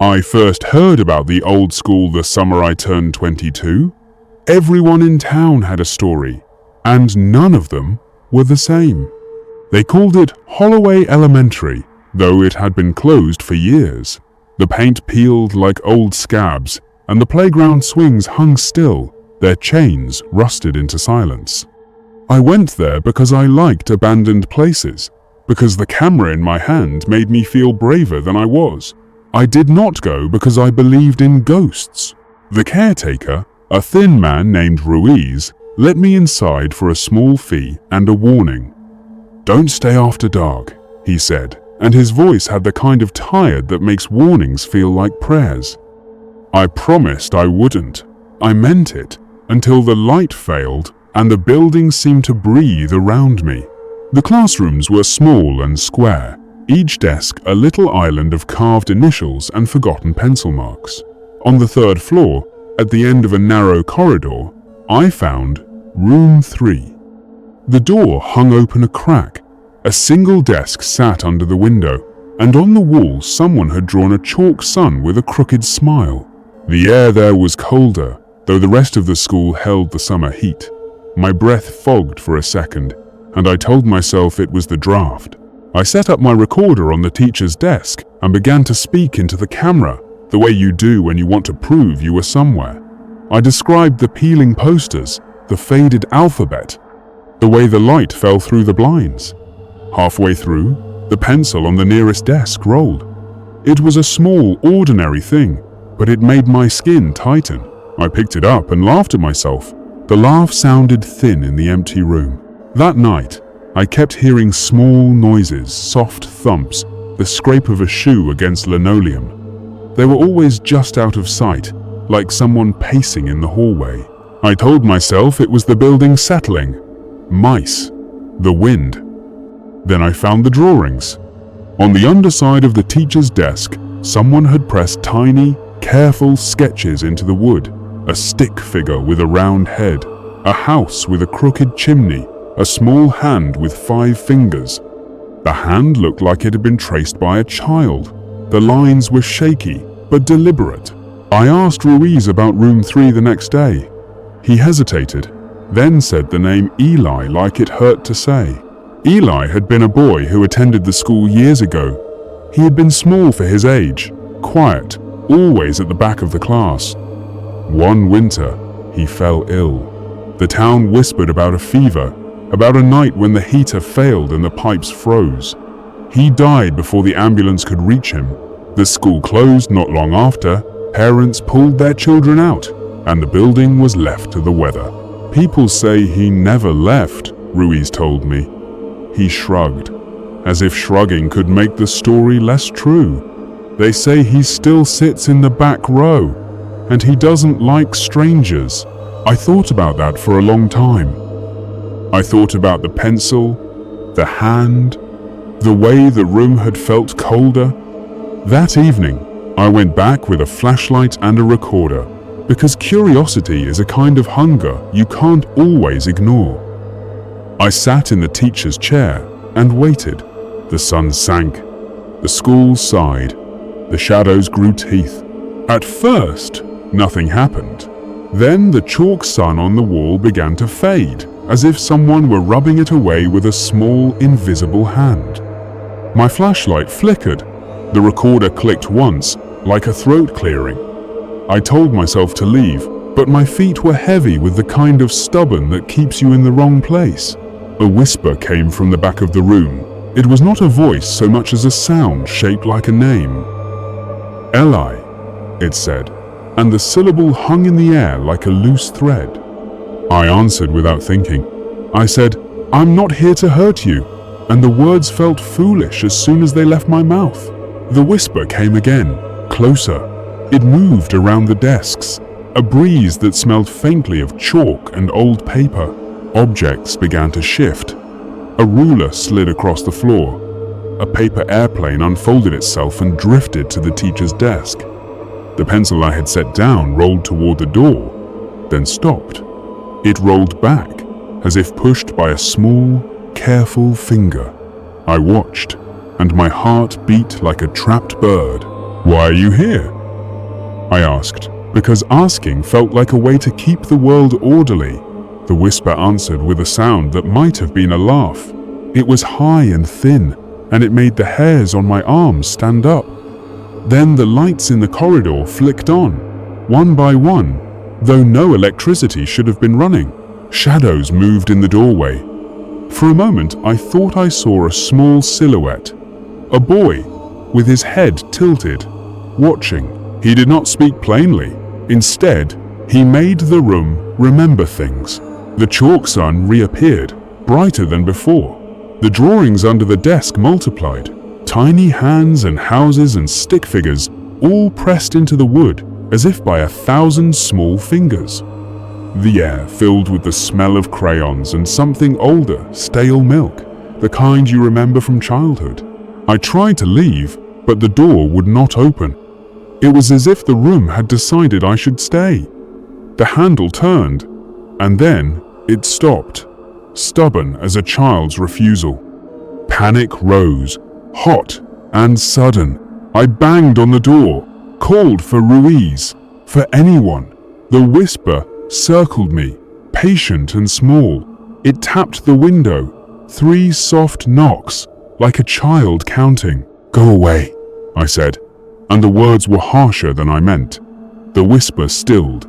I first heard about the old school the summer I turned 22. Everyone in town had a story, and none of them were the same. They called it Holloway Elementary, though it had been closed for years. The paint peeled like old scabs, and the playground swings hung still, their chains rusted into silence. I went there because I liked abandoned places, because the camera in my hand made me feel braver than I was. I did not go because I believed in ghosts. The caretaker, a thin man named Ruiz, let me inside for a small fee and a warning. "Don't stay after dark," he said, and his voice had the kind of tired that makes warnings feel like prayers. I promised I wouldn't. I meant it, until the light failed and the building seemed to breathe around me. The classrooms were small and square, each desk a little island of carved initials and forgotten pencil marks. On the third floor, at the end of a narrow corridor, I found Room 3. The door hung open a crack. A single desk sat under the window, and on the wall someone had drawn a chalk sun with a crooked smile. The air there was colder, though the rest of the school held the summer heat. My breath fogged for a second, and I told myself it was the draft. I set up my recorder on the teacher's desk and began to speak into the camera, the way you do when you want to prove you were somewhere. I described the peeling posters, the faded alphabet, the way the light fell through the blinds. Halfway through, the pencil on the nearest desk rolled. It was a small, ordinary thing, but it made my skin tighten. I picked it up and laughed at myself. The laugh sounded thin in the empty room. That night, I kept hearing small noises, soft thumps, the scrape of a shoe against linoleum. They were always just out of sight, like someone pacing in the hallway. I told myself it was the building settling. Mice. The wind. Then I found the drawings. On the underside of the teacher's desk, someone had pressed tiny, careful sketches into the wood. A stick figure with a round head, a house with a crooked chimney, a small hand with 5 fingers. The hand looked like it had been traced by a child. The lines were shaky, but deliberate. I asked Ruiz about Room 3 the next day. He hesitated, then said the name Eli like it hurt to say. Eli had been a boy who attended the school years ago. He had been small for his age, quiet, always at the back of the class. One winter, he fell ill. The town whispered about a fever, about a night when the heater failed and the pipes froze. He died before the ambulance could reach him. The school closed not long after. Parents pulled their children out, and the building was left to the weather. People say he never left, Ruiz told me. He shrugged, as if shrugging could make the story less true. They say he still sits in the back row, and he doesn't like strangers. I thought about that for a long time. I thought about the pencil, the hand, the way the room had felt colder. That evening, I went back with a flashlight and a recorder, because curiosity is a kind of hunger you can't always ignore. I sat in the teacher's chair and waited. The sun sank. The school sighed. The shadows grew teeth. At first, nothing happened. Then the chalk sun on the wall began to fade, as if someone were rubbing it away with a small, invisible hand. My flashlight flickered. The recorder clicked once, like a throat clearing. I told myself to leave, but my feet were heavy with the kind of stubborn that keeps you in the wrong place. A whisper came from the back of the room. It was not a voice so much as a sound shaped like a name. Eli, it said, and the syllable hung in the air like a loose thread. I answered without thinking. I said, "I'm not here to hurt you," and the words felt foolish as soon as they left my mouth. The whisper came again, closer. It moved around the desks, a breeze that smelled faintly of chalk and old paper. Objects began to shift. A ruler slid across the floor. A paper airplane unfolded itself and drifted to the teacher's desk. The pencil I had set down rolled toward the door, then stopped. It rolled back, as if pushed by a small, careful finger. I watched, and my heart beat like a trapped bird. "Why are you here?" I asked, because asking felt like a way to keep the world orderly. The whisper answered with a sound that might have been a laugh. It was high and thin, and it made the hairs on my arms stand up. Then the lights in the corridor flicked on, one by one, though no electricity should have been running. Shadows moved in the doorway. For a moment, I thought I saw a small silhouette. A boy, with his head tilted, watching. He did not speak plainly. Instead, he made the room remember things. The chalk sun reappeared, brighter than before. The drawings under the desk multiplied. Tiny hands and houses and stick figures, all pressed into the wood as if by 1,000 small fingers. The air filled with the smell of crayons and something older, stale milk, the kind you remember from childhood. I tried to leave, but the door would not open. It was as if the room had decided I should stay. The handle turned, and then it stopped, stubborn as a child's refusal. Panic rose, hot and sudden. I banged on the door, called for Ruiz, for anyone. The whisper circled me, patient and small. It tapped the window, 3 soft knocks, like a child counting. "Go away," I said, and the words were harsher than I meant. The whisper stilled.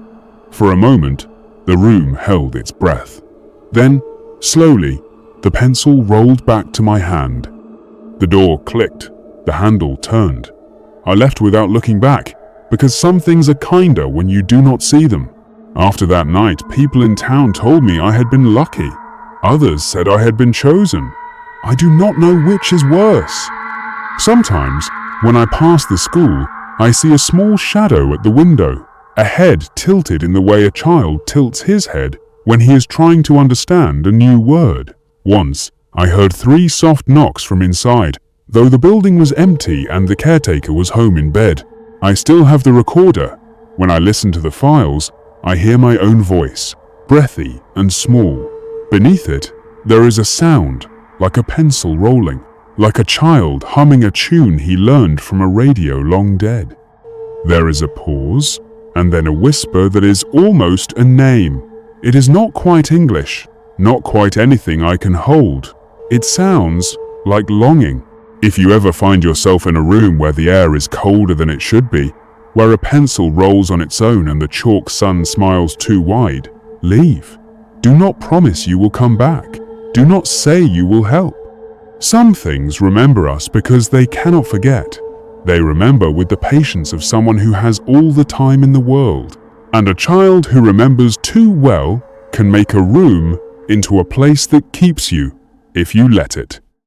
For a moment, the room held its breath. Then, slowly, the pencil rolled back to my hand. The door clicked, the handle turned. I left without looking back, because some things are kinder when you do not see them. After that night, people in town told me I had been lucky. Others said I had been chosen. I do not know which is worse. Sometimes, when I pass the school, I see a small shadow at the window, a head tilted in the way a child tilts his head when he is trying to understand a new word. Once, I heard 3 soft knocks from inside, though the building was empty and the caretaker was home in bed. I still have the recorder. When I listen to the files, I hear my own voice, breathy and small. Beneath it, there is a sound, like a pencil rolling, like a child humming a tune he learned from a radio long dead. There is a pause, and then a whisper that is almost a name. It is not quite English, not quite anything I can hold. It sounds like longing. If you ever find yourself in a room where the air is colder than it should be, where a pencil rolls on its own and the chalk sun smiles too wide, leave. Do not promise you will come back. Do not say you will help. Some things remember us because they cannot forget. They remember with the patience of someone who has all the time in the world. And a child who remembers too well can make a room into a place that keeps you if you let it.